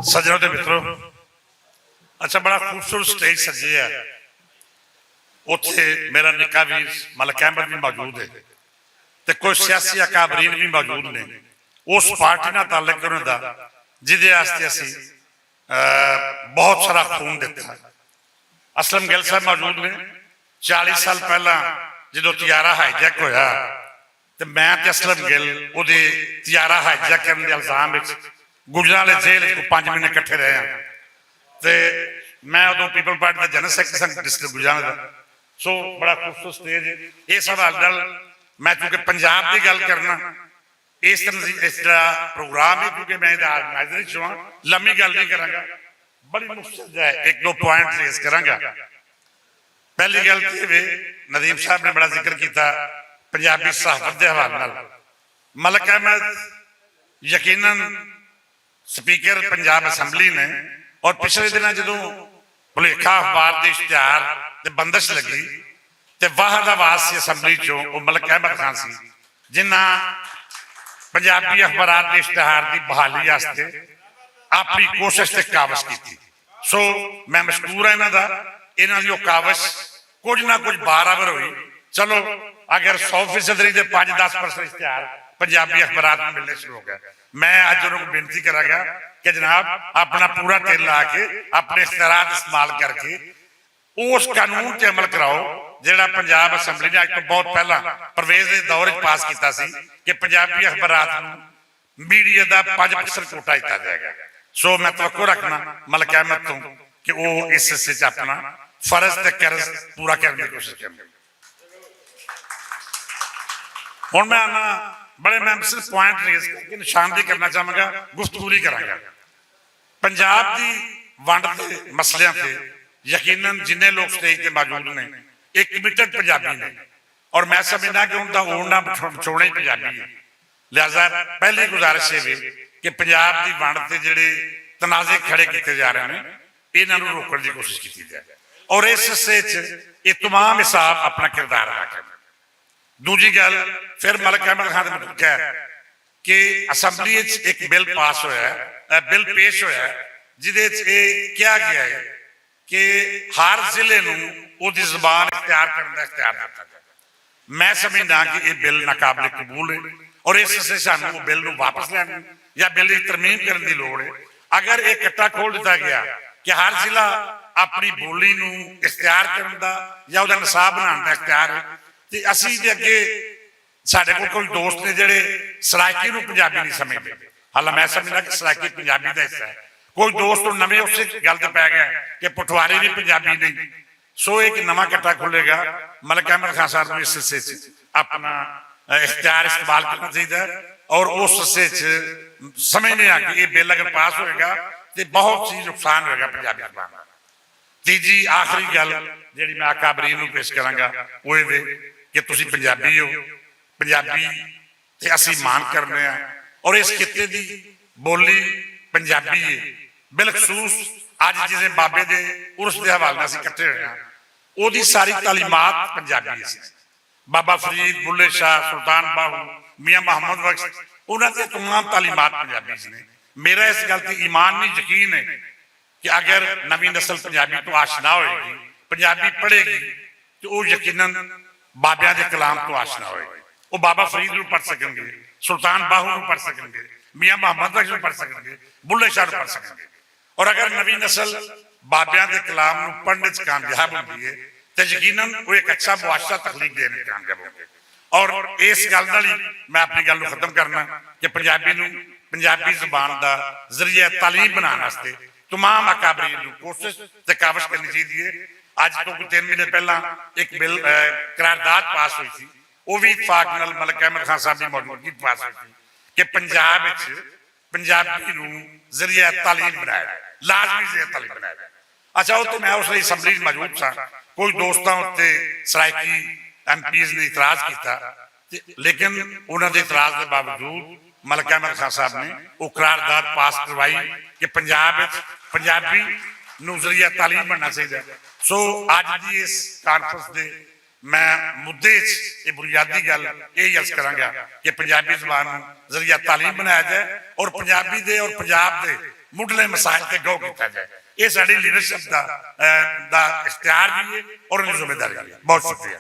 सज्जनों के मित्रों, अच्छा बड़ा खूबसूरत स्टेज सजे है। उत्थे मेरा निक्का वीर मलिक अहमद भी मौजूद है ते कोई सियासी अकाबरीन भी मौजूद ने उस पार्टी नाल ताल्लुक उन्हां दा जिहदे वास्ते असीं बहुत सारा खून दिता। असलम गिल साहब मौजूद ने। 40 साल पहला जो तियारा हाईजैक होया तो मैं ते असलम गिल उहदे तियारा हाईजैक करने के इल्जाम गुजरांवाले जेल 5 महीने इकट्ठे रहे हैं। तो मैं उदों पीपल पार्टी का जनरल सैकटरी सन डिस्ट्रिक्ट गुजरांवाले का। सो बड़ा खूबसूरत स्टेज है। इस हवाले नाल मैं क्योंकि पंजाब की गल करना इस तरह प्रोग्राम है क्योंकि मैं ऑर्गेनाइजर चुना लम्मी गल नहीं करांगा, बड़ी मुश्किल है एक दो पॉइंट रेस करांगा। पहली गल तो नदीम साहब ने बड़ा जिक्र किया पंजाबी सहाफत के हवाले नाल। मलिक अहमद यकीनन स्पीकर पंजाब असैम्बली ने और पिछले दिन जो भुलेखा अखबार के इश्तिहार ते बंदिश लगी तो वाहद आवाज से असैम्बली चो मलिक अहमद खान सी जिन्ना पंजाबी अखबार के इश्तिहार की बहाली वास्ते अपनी कोशिश से कावश की। सो मैं मशहूर हाँ इन्हों का। इन्हों की कावश कुछ ना कुछ बराबर हुई। चलो अगर 100% के 5-10% इश्तिहार पंजाबी अखबार में मिलने शुरू हो गए। मैं अज उन्होंने बेनती करांगा कि जनाब अपना पूरा टेल ला के अपने इख्तियारात इस्तेमाल करके उस कानून से अमल कराओ जिहड़ा पंजाब असैम्बली ने अज तो बहुत पहला परवेज के दौर पास किया कि पंजाबी अखबारात मीडिया का 5% कोटा दिता जाएगा। सो मैं तवक्को रखना मलिक अहमद तो कि वो इस हिस्से च अपना फर्ज ते कर्ज पूरा करने की कोशिश करेंगे। हुण मैं आना बड़े मैं सिर्फ पॉइंट रेज करके निशानदेही करना चाहांगा, गुफ्तगू करांगा। पंजाब की वंड के मसलियां से यकीनन जिन्ने लोग स्टेज पर मौजूद ने एक कमिटेड पंजाबी ने और मैं समझदा कि उनका ओढ़ना छोड़ना ही पंजाबी है। लिहाजा पहली गुजारिश है कि पंजाब की वंड से जिहड़े तनाजे खड़े किए जा रहे हैं इन्हों रोकने की कोशिश की जाए और इस हिस्से ये तमाम हिसाब अपना किरदार अदा करें। दूजी गल फिर मलिक अहमद खान ने कहा कि असैम्बली एक बिल पास होया बिल पेश होया जिहदे कहा गया है कि हर जिले नूं ज़बान इख्तियार करने का इख्तियार दिता जाए। मैं समझदा कि यह बिल नाकाबिल कबूल है और इस हिस्से सानूं बिल नूं वापस लैण या बिल की तरमीम करने की लोड़ है। अगर एक कट्टा खोल दिता गया कि हर जिला अपनी बोली नूं इख्तियार करने का या उसका निसाब बनाने का इख्तियार है तो असीं दे अगे साडे कोल कोई दोस्त ने जिहड़े सराइकी नूं पंजाबी नहीं समझदे। हालां मैं समझदा कि सराइकी पंजाबी का हिस्सा है। कोई दोस्त नवें उस गल ते पै गया कि पठवारी भी पंजाबी नहीं। सो एक नवा कट्टा खुलेगा। मलिक अहमद खान साहब को इस हिस्से अपना इख्तियार इस्तेमाल करना चाहिए और उस हिस्से समझने आ कि यह बिल अगर पास होएगा तो बहुत सी नुकसान होएगा पंजाबी अखबार का। तीजी आखिरी गल जिहड़ी मैं अकाबरीन नूं पेश करांगा वो ये कि तुसीं पंजाबी हो, पंजाबी ते असीं मान करने और इस खित्ते दी बोली पंजाबी है। बिलखसूस अज जिस बाबे के उर्स के हवाले असीं इकट्ठे होए हां ओहदी सारी तालीमात पंजाबी है। बाबा फरीद, बुल्ले शाह, सुल्तान बाहू, मियाँ मोहम्मद बख्श उन्होंने तमाम तालीमात पंजाबी ने। मेरा इस गल से ईमान नहीं यकीन है कि अगर नवी नस्ल पंजाबी तो आशना होएगी पंजाबी पढ़ेगी तो वह यकीनन बाबिया के कलाम तो आशना होएगी। वो बाबा फरीद को पढ़ सकेंगे, सुल्तान बाहू को पढ़ सकेंगे, मियाँ मोहम्मद बख्श पढ़ सकेंगे, बुल्ले शाह पढ़ सकेंगे। और अगर नवी नस्ल बाबिया के कलाम पढ़ने से कामयाब होती है तो यकीनन वो एक अच्छा मुआशरा तखलीक देने में कामयाब होंगे। और इस गल नाल ही मैं अपनी गल को खत्म करना कि पंजाबी नूं पंजाबी ज़बान का जरिया तालीम बनाने वास्ते तमाम अकाबरीन नूं कोशिश ते कावश करनी चाहिए। अज तो 3 महीने पहला एक बिल करारदाद पास हुई थी वह भी इतफाक नाल मलिक अहमद खान साहब की मौजूदगी पास हुई थी कि पंजाब विच पंजाबी नूं जरिया तालीम बनाया जाए, लाजमी जरिया तालीम बनाया जाए। अच्छा वो तो मैं उस असैम्बली मौजूद था। कोई दोस्तों उत्ते सराइकी MPs ने इतराज किया लेकिन उन्होंने इतराज के बावजूद मलिक अहमद खान साहब ने वो करारदाद पास करवाई कि पंजाब पंजाबी नूं जरिया तालीम बनना चाहिए। सो अज की इस कॉन्फ्रेंस के मैं मुद्दे ये बुनियादी गल यही अर्ज करांगा कि पंजाबी ज़बान जरिया तालीम बनाया जाए और पंजाबी दे और पंजाब दे ਮੁੱਢਲੇ ਮਸਾਇਲ ਤੇ ਗੌਰ ਕੀਤਾ ਜਾਏ। ਇਹ ਸਾਡੀ ਲੀਡਰਸ਼ਿਪ ਦਾ ਇਖਤਿਆਰ ਵੀ ਹੈ ਔਰ ਜ਼ਿੰਮੇਵਾਰੀ ਵੀ ਹੈ। ਬਹੁਤ ਸ਼ੁਕਰੀਆ।